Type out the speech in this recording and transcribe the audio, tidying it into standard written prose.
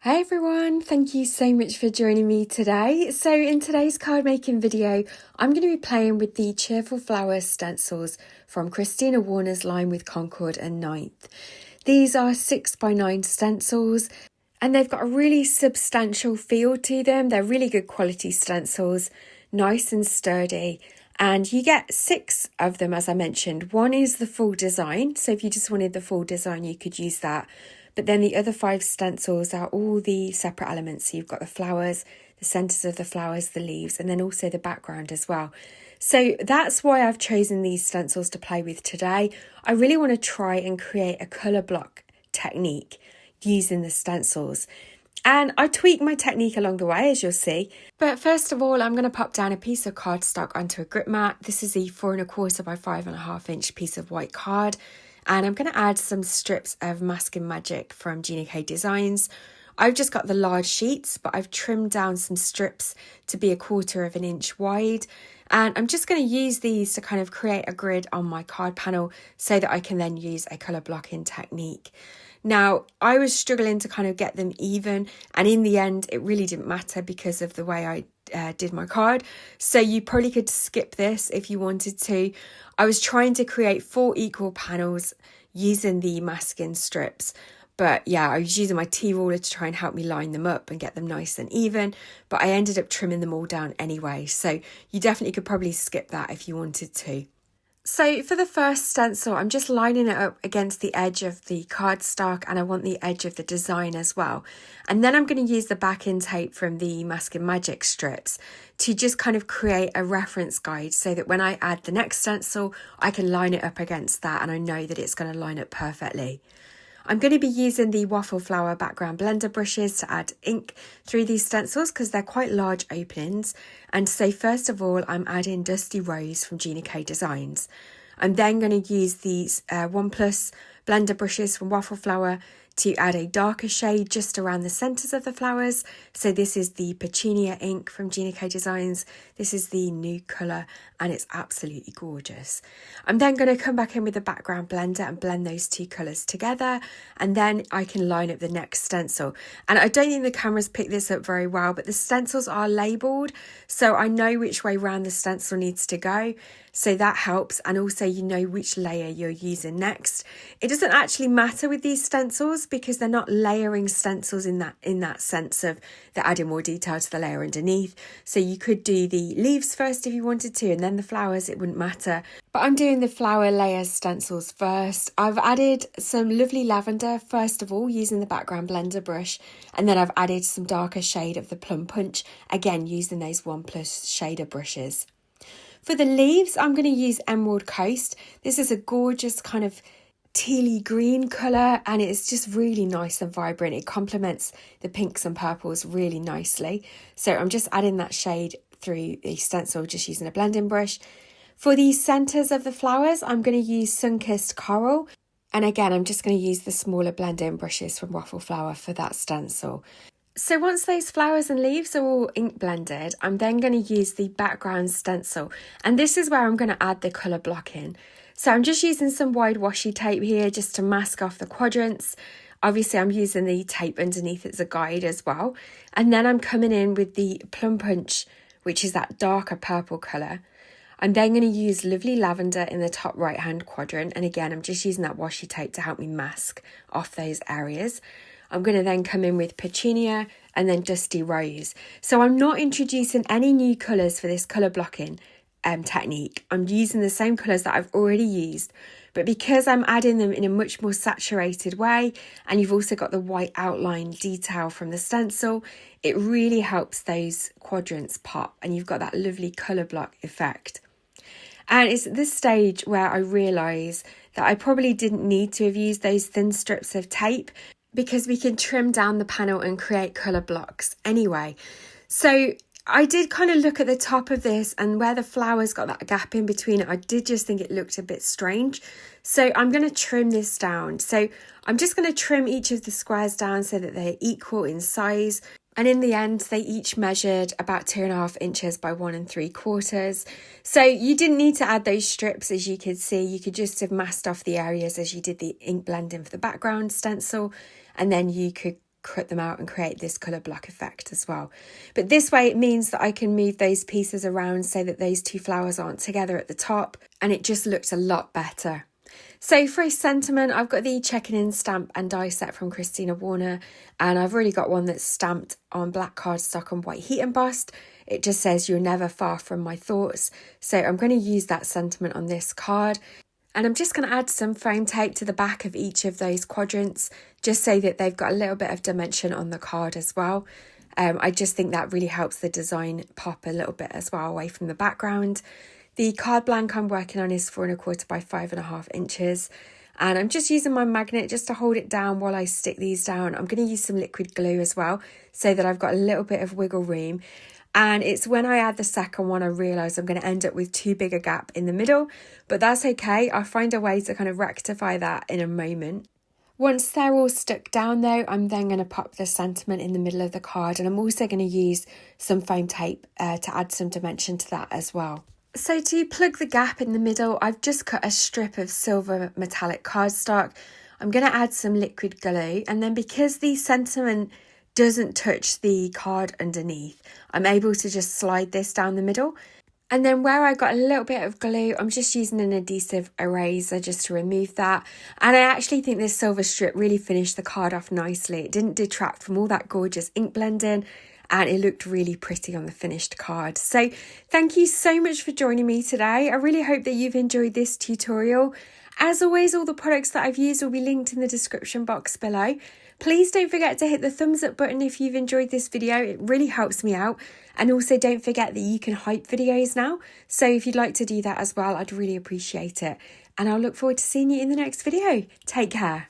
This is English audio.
Hey everyone, thank you so much for joining me today. So in today's card making video, I'm going to be playing with the Cheerful Flowers stencils from Kristina Werner's line with Concord and Ninth. These are 6x9 stencils and they've got a really substantial feel to them. They're really good quality stencils, nice and sturdy. And you get 6 of them, as I mentioned. One is the full design. So if you just wanted the full design, you could use that. But then the other 5 stencils are all the separate elements. So you've got the flowers, the centres of the flowers, the leaves, and then also the background as well. So that's why I've chosen these stencils to play with today. I really want to try and create a colour block technique using the stencils. And I tweak my technique along the way, as you'll see. But first of all, I'm going to pop down a piece of cardstock onto a grip mat. This is a 4 1/4 by 5.5 inch piece of white card. And I'm going to add some strips of Masking Magic from Gina Designs. I've just got the large sheets, but I've trimmed down some strips to be 1/4 of an inch wide. And I'm just going to use these to kind of create a grid on my card panel so that I can then use a colour blocking technique. Now, I was struggling to kind of get them even, and in the end, it really didn't matter because of the way I did my card. So you probably could skip this if you wanted to. I was trying to create 4 equal panels using the masking strips. But yeah, I was using my T-ruler to try and help me line them up and get them nice and even. But I ended up trimming them all down anyway. So you definitely could probably skip that if you wanted to. So for the first stencil, I'm just lining it up against the edge of the cardstock, and I want the edge of the design as well. And then I'm going to use the backing tape from the Masking Magic strips to just kind of create a reference guide so that when I add the next stencil, I can line it up against that and I know that it's going to line up perfectly. I'm going to be using the Waffle Flower background blender brushes to add ink through these stencils because they're quite large openings. And so first of all, I'm adding Dusty Rose from Gina Designs. I'm then going to use these 1+ blender brushes from Waffle Flower to add a darker shade just around the centres of the flowers. So this is the Petunia ink from Gina Designs. This is the new colour and it's absolutely gorgeous. I'm then going to come back in with the background blender and blend those 2 colours together, and then I can line up the next stencil. And I don't think the cameras pick this up very well, but the stencils are labelled, so I know which way round the stencil needs to go. So that helps, and also you know which layer you're using next. It doesn't actually matter with these stencils because they're not layering stencils in that sense of they're adding more detail to the layer underneath. So you could do the leaves first if you wanted to, and then the flowers, it wouldn't matter. But I'm doing the flower layers stencils first. I've added some lovely lavender first of all using the background blender brush, and then I've added some darker shade of the Plum Punch, again using those 1+ shader brushes. For the leaves, I'm going to use Emerald Coast. This is a gorgeous kind of tealy green colour and it's just really nice and vibrant. It complements the pinks and purples really nicely. So I'm just adding that shade through the stencil, just using a blending brush. For the centres of the flowers, I'm going to use Sunkissed Coral. And again, I'm just going to use the smaller blending brushes from Waffle Flower for that stencil. So once those flowers and leaves are all ink blended, I'm then going to use the background stencil. And this is where I'm going to add the colour blocking. So I'm just using some wide washi tape here just to mask off the quadrants. Obviously, I'm using the tape underneath as a guide as well. And then I'm coming in with the Plum Punch, which is that darker purple colour. I'm then going to use lovely lavender in the top right hand quadrant. And again, I'm just using that washi tape to help me mask off those areas. I'm going to then come in with Petunia and then Dusty Rose. So I'm not introducing any new colours for this colour blocking technique. I'm using the same colours that I've already used, but because I'm adding them in a much more saturated way, and you've also got the white outline detail from the stencil, it really helps those quadrants pop and you've got that lovely colour block effect. And it's at this stage where I realise that I probably didn't need to have used those thin strips of tape, because we can trim down the panel and create colour blocks anyway. So I did kind of look at the top of this, and where the flowers got that gap in between it, I did just think it looked a bit strange. So I'm going to trim this down. So I'm just going to trim each of the squares down so that they're equal in size. And in the end, they each measured about 2.5 inches by 1 3/4. So you didn't need to add those strips, as you could see. You could just have masked off the areas as you did the ink blending for the background stencil. And then you could cut them out and create this colour block effect as well. But this way it means that I can move those pieces around so that those two flowers aren't together at the top, and it just looks a lot better. So for a sentiment, I've got the checking in stamp and die set from Kristina Werner, and I've already got one that's stamped on black cardstock and white heat embossed. It just says, "You're never far from my thoughts." So I'm going to use that sentiment on this card. And I'm just going to add some foam tape to the back of each of those quadrants, just so that they've got a little bit of dimension on the card as well. I just think that really helps the design pop a little bit as well away from the background. The card blank I'm working on is 4 1/4 by 5.5 inches. And I'm just using my magnet just to hold it down while I stick these down. I'm going to use some liquid glue as well, so that I've got a little bit of wiggle room. And it's when I add the second one I realise I'm going to end up with too big a gap in the middle, but that's okay. I'll find a way to kind of rectify that in a moment. Once they're all stuck down though, I'm then going to pop the sentiment in the middle of the card, and I'm also going to use some foam tape to add some dimension to that as well. So to plug the gap in the middle, I've just cut a strip of silver metallic cardstock. I'm going to add some liquid glue, and then because the sentiment doesn't touch the card underneath, I'm able to just slide this down the middle. And then where I got a little bit of glue, I'm just using an adhesive eraser just to remove that. And I actually think this silver strip really finished the card off nicely. It didn't detract from all that gorgeous ink blending, and it looked really pretty on the finished card. So thank you so much for joining me today. I really hope that you've enjoyed this tutorial. As always, all the products that I've used will be linked in the description box below. Please don't forget to hit the thumbs up button if you've enjoyed this video. It really helps me out. And also don't forget that you can hype videos now. So if you'd like to do that as well, I'd really appreciate it. And I'll look forward to seeing you in the next video. Take care.